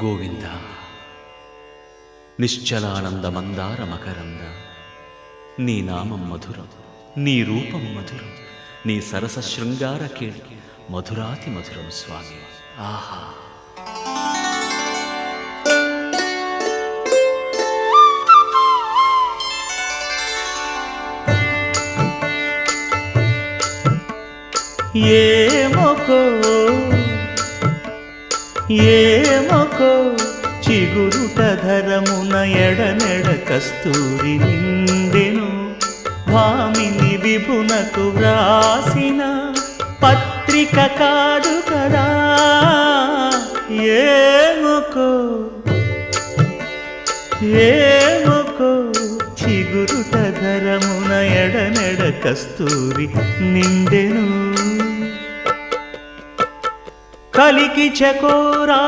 గోవింద నిశ్చలానంద మందార మకరంద నీ నామం మధురం, నీ రూపం మధురం, నీ సరస శృంగార కేళి మధురాతి మధురం స్వామి. ఆహా! ఏమొకో చిగురుట ధరమున ఎడనెడ కస్తూరి నిండెను. భామిని విభునకు వ్రాసిన పత్రిక కాదు కదా. ఏమొకో చిగురుట ధరమున ఎడనెడ కస్తూరి నిండెను. కలికి చకోరా